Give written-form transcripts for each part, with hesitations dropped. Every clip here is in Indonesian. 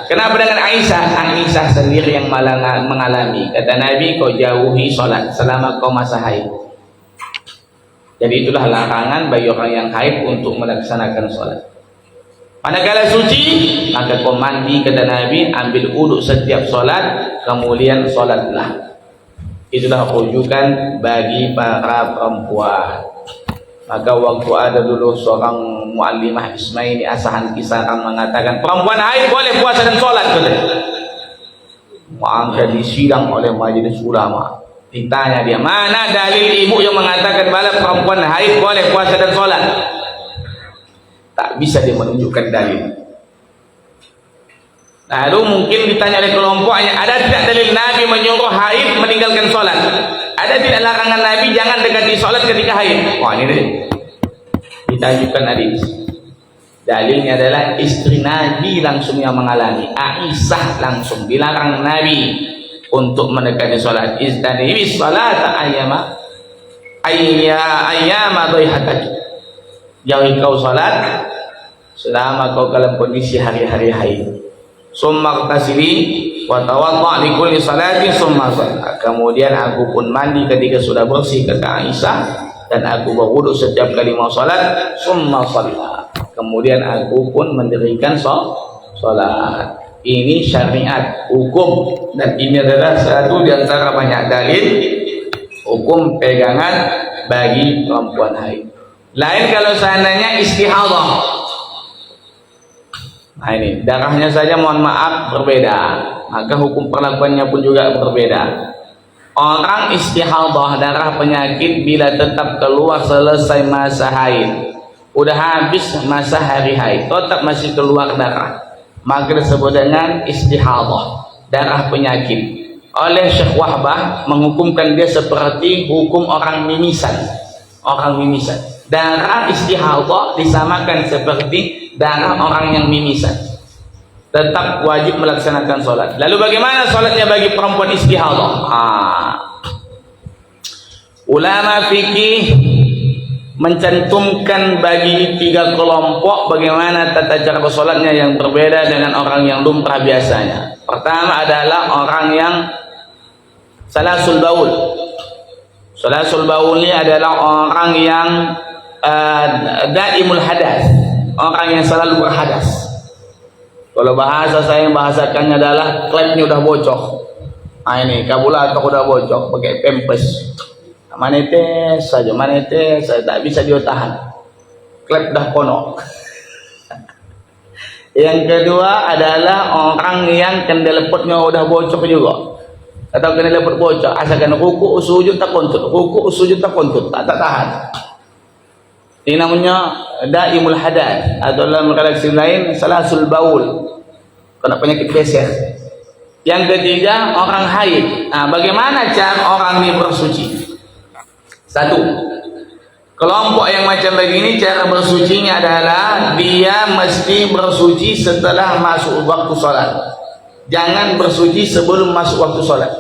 Kenapa dengan Aisyah? Aisyah sendiri yang mengalami. Kata Nabi, kau jauhi sholat selama kau masa haid. Jadi itulah larangan bagi orang yang haid untuk melaksanakan sholat. Manakala suci, maka kau mandi, kata Nabi, ambil wudhu setiap sholat, kemudian sholatlah. Itulah rujukan bagi para perempuan. Maka waktu ada dulu seorang muallimah Ismaili Asahan Kisaran mengatakan perempuan haid boleh puasa dan sholat. Maka disidang oleh majelis ulama. Ditanya dia, mana dalil ibu yang mengatakan bahwa perempuan haid boleh puasa dan sholat? Tak bisa dia menunjukkan dalil. Lalu mungkin ditanya oleh kelompoknya, ada tidak dalil Nabi menyuruh haid meninggalkan sholat? Ada tidak larangan Nabi jangan dekati sholat ketika haid? Wah, ini deh. Ditajukan hadis. Dalilnya adalah istri Nabi langsung yang mengalami. Aisyah langsung dilarang Nabi untuk mendekati sholat. Istanibi sholat ayyama dhaihataki. Jauhi kau sholat selama kau dalam kondisi hari-hari haid. Summa tasili wa tawadda li kulli salatin summa shalah. Kemudian aku pun mandi ketika sudah bersih, kata Aisyah, dan aku berwudu setiap kali mau salat, summa shalah. Kemudian aku pun mendirikan salat. Ini syariat, hukum, dan ini adalah satu di antara banyak dalil hukum pegangan bagi perempuan haid. Lain kalau seandainya istihadah. Nah ini darahnya saja mohon maaf berbeda, maka hukum perlakuannya pun juga berbeda. Orang istihadah darah penyakit bila tetap keluar selesai masa haid, udah habis masa hari haid, tetap masih keluar darah, maka disebut dengan istihadah, darah penyakit. Oleh Syekh Wahbah menghukumkan dia seperti hukum orang mimisan. Orang mimisan, darah istihadah disamakan seperti darah orang yang mimisan, tetap wajib melaksanakan sholat. Lalu bagaimana sholatnya bagi perempuan istihadah? Ulama fikih mencantumkan bagi 3 kelompok bagaimana tata cara sholatnya yang berbeda dengan orang yang lumrah biasanya. Pertama adalah orang yang salasul baul. Salasul baul ini adalah orang yang daimul hadas, orang yang selalu berhadas. Kalau bahasa saya yang bahasakannya adalah klepnya udah bocor. Nah ini kabulator udah bocor, pakai pempes. Manetes saja, manetes saya tak bisa dia tahan. Klep dah kono. Yang kedua adalah orang yang kendelepotnya udah bocor juga. Atau kendelepot bocor, asalkan ruku sujud tak kontut, ruku sujud tak kontut, tak tahan. Ini namanya daimul hadas, atau dalam redaksi lain salasul baul, kena penyakit geser. Yang ketiga orang haid. Nah, bagaimana cara orang ini bersuci? Satu, kelompok yang macam begini cara bersucinya adalah dia mesti bersuci setelah masuk waktu sholat. Jangan bersuci sebelum masuk waktu sholat,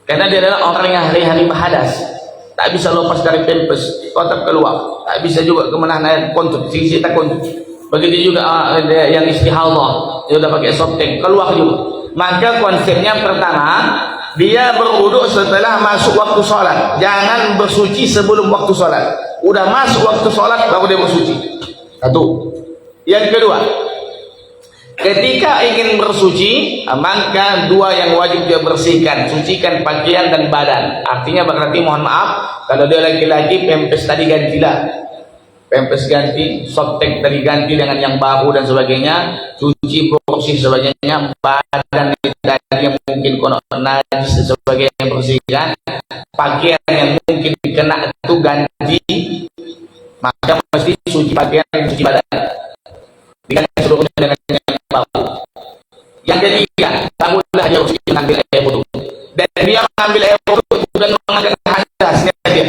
karena dia adalah orang yang hari-hari berhadas. Tak bisa lepas dari pempes, tetap keluar. Tak bisa juga kemenahan kontut, sisi tak kontut. Begitu juga yang istihadah, dia sudah pakai softtek, keluar juga. Maka konsepnya pertama, dia berwudu setelah masuk waktu sholat. Jangan bersuci sebelum waktu sholat. Udah masuk waktu sholat baru dia bersuci. Satu. Yang kedua, ketika ingin bersuci, maka 2 yang wajib dia bersihkan, sucikan pakaian dan badan. Artinya berarti mohon maaf, kalau dia laki-laki pempes tadi gantilah, pempes ganti, softtek tadi ganti dengan yang baru dan sebagainya, cuci bersih sebagainya, badan tadi yang mungkin kono najis dan sebagainya bersihkan, pakaian yang mungkin kena itu ganti, maka mesti cuci pakaian dan cuci badan, diganti seluruhnya dengan yang baru. Yang ketiga, barulah dia harus mengambil air wudu. Dan dia mengambil air wudu bukan mengangkat hadasnya dia.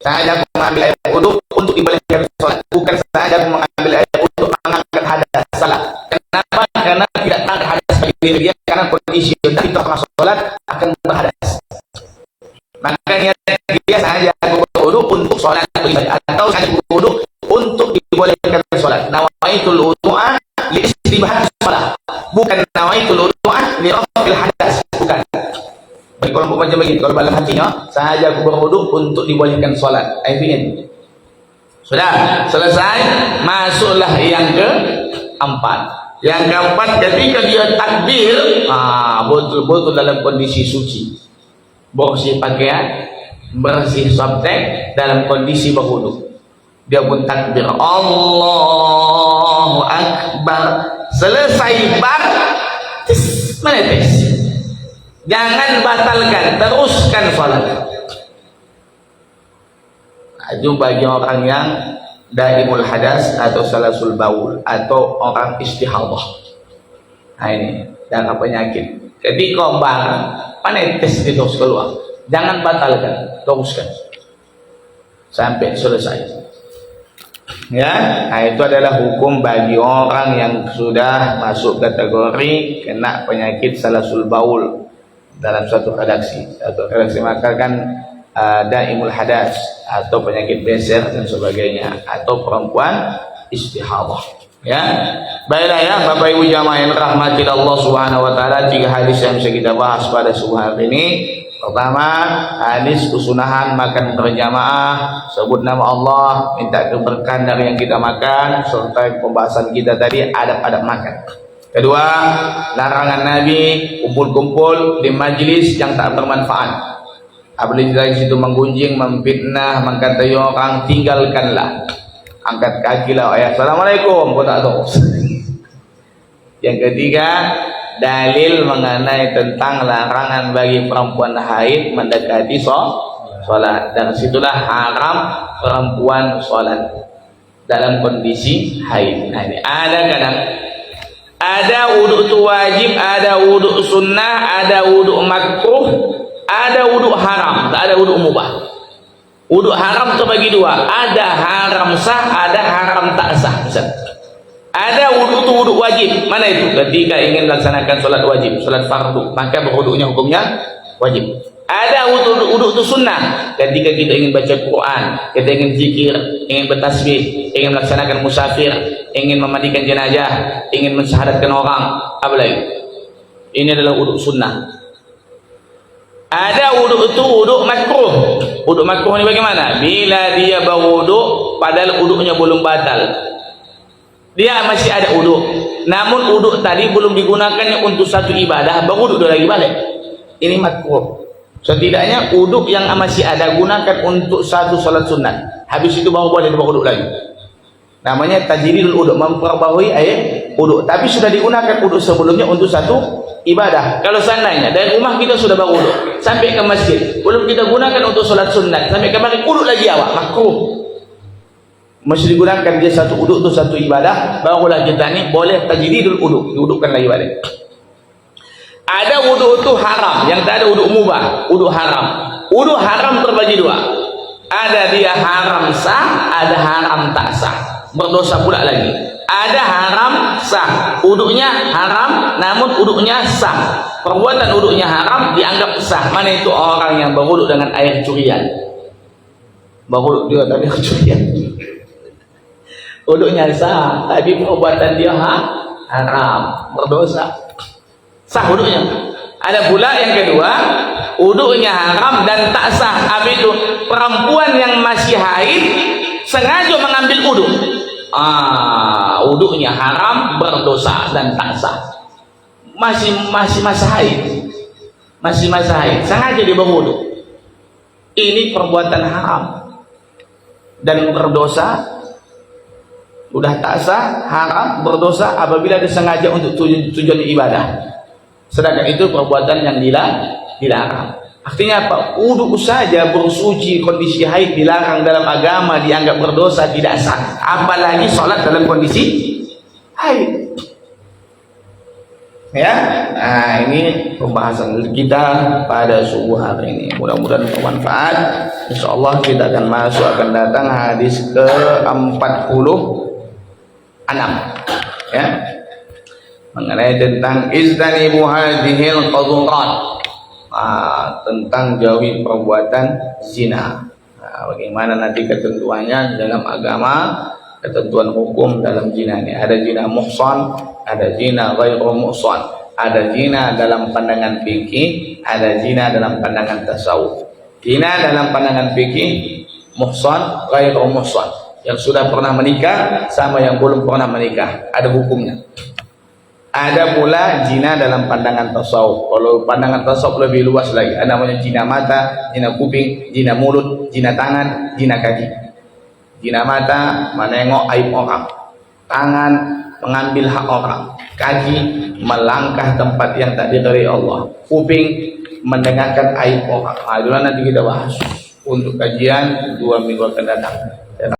Saya mengambil air wudu untuk ibadah sholat, bukan saja mengambil air wudu mengangkat hadas. Salah. Kenapa? Karena tidak angkat hadas bagi diri dia, karena kondisi tadi terkena sholat akan berhadas. Makanya dia saja berwudu untuk sholat beribadah, atau saja berwudu untuk dibolehkan sholat. Nawaitul wudu'a li istibahati sholat. bukan nawaitul wudu'a li raf'il hadas, bukan. Bagi kelompok macam begitu, kalau dalam hatinya sahaja aku berwudu untuk dibolehkan solat, ini sudah selesai, masuklah yang keempat. Yang keempat, ketika dia takbir, betul-betul dalam kondisi suci, bersih pakaian, bersih softtek, dalam kondisi berwudu. Dia pun takbir, Allahu Akbar. Selesai bar, menetes. Jangan batalkan, teruskan sholat. Itu bagi orang yang daimul hadas atau salasul baul atau orang istihadah. Nah ini darah penyakit. Ketika bar menetes itu keluar, jangan batalkan, teruskan sampai selesai. Ya, nah itu adalah hukum bagi orang yang sudah masuk kategori kena penyakit salasul baul dalam suatu redaksi. Maka kan daimul hadas atau penyakit beser dan sebagainya, atau perempuan istihadah. Ya, baiklah ya Bapak Ibu jamaah yang rahmati Allah Subhanahu wa taala, 3 hadis yang bisa kita bahas pada subuh hari ini. Pertama, hadis kesunahan makan berjamaah, sebut nama Allah, minta keberkahan dari yang kita makan, serta pembahasan kita tadi adab-adab makan. Kedua, larangan Nabi kumpul-kumpul di majlis yang tak bermanfaat. Apabila dari situ menggunjing, memfitnah, mengkatai orang, tinggalkanlah. Angkat kaki lah, assalamualaikum, kau tak tahu. Yang ketiga, dalil mengenai tentang larangan bagi perempuan haid mendekati sholat, dan situlah haram perempuan sholat dalam kondisi haid. Nah ini ada wudu itu wajib, ada wudu sunnah, ada wudu makruh, ada wudu haram, tak ada wudu mubah. Wudu haram terbagi dua, ada haram sah, ada haram tak sah. Misalnya ada wudu itu wudu wajib, mana itu? Ketika ingin melaksanakan sholat wajib, sholat fardu, maka berwudunya hukumnya wajib. Ada wudu itu sunnah, ketika kita ingin baca Quran, kita ingin zikir, ingin bertasbih, ingin melaksanakan musafir, ingin memandikan jenazah, ingin mensyahadatkan orang, apa lagi? Ini adalah wudu sunnah. Ada wudu itu wudu makruh. Wudu makruh ini bagaimana? Bila dia berwudu padahal wudunya belum batal, dia masih ada wudu, namun wudu tadi belum digunakan untuk satu ibadah, berwudu lagi balik. Ini makruh. Setidaknya wudu yang masih ada gunakan untuk satu salat sunat, habis itu baru boleh berwudu lagi. Namanya tajdidul wudu, memperbaharui air wudu, tapi sudah digunakan wudu sebelumnya untuk satu ibadah. Kalau seandainya dari rumah kita sudah berwudu sampai ke masjid, belum kita gunakan untuk salat sunat, sampai kemarin wudu lagi awak, makruh. Mesti digunakan dia satu wudu itu satu ibadah, barulah kita ni boleh tajdidul wudu, diwudukan lagi balik. Ada wudu itu haram, yang tak ada wudu mubah, wudu haram. Wudu haram terbagi dua, ada dia haram sah, ada haram tak sah, berdosa pula lagi. Ada haram sah, wudunya haram namun wudunya sah, perbuatan wudunya haram dianggap sah. Mana itu? Orang yang berwudu dengan air curian, berwudu dia tadi curian, wudunya sah, tapi perbuatan dia haram, berdosa, sah wudunya. Ada pula yang kedua, wudunya haram dan tak sah. Apa itu? Perempuan yang masih haid sengaja mengambil wudu, wudunya haram, berdosa dan tak sah. Masih masa haid, masih masa haid, sengaja dia berwudu. Ini perbuatan haram dan berdosa. Sudah tak sah, haram, berdosa apabila disengaja untuk tujuan ibadah. Sedangkan itu perbuatan yang dilarang. Artinya apa? Wudu saja bersuci kondisi haid dilarang dalam agama, dianggap berdosa, tidak sah. Apalagi sholat dalam kondisi haid. Ya, nah ini pembahasan kita pada subuh hari ini. Mudah-mudahan bermanfaat. Insyaallah kita akan datang hadis ke-46, ya, mengenai tentang izdanibu hadhil qadurat, tentang jauhi perbuatan zina. Bagaimana nanti ketentuannya dalam agama, ketentuan hukum dalam zina ini. Ada zina muhsan, ada zina ghairu muhsan, ada zina dalam pandangan fikih, ada zina dalam pandangan tasawuf. Zina dalam pandangan fikih, muhsan ghairu muhsan, yang sudah pernah menikah sama yang belum pernah menikah, ada hukumnya. Ada pula zina dalam pandangan tasawuf. Kalau pandangan tasawuf lebih luas lagi, ada namanya zina mata, zina kuping, zina mulut, zina tangan, zina kaki. Zina mata menengok aib orang, tangan mengambil hak orang, kaki melangkah tempat yang tak diridhai Allah, kuping mendengarkan aib orang. Itulah nanti kita bahas untuk kajian 2 minggu akan datang.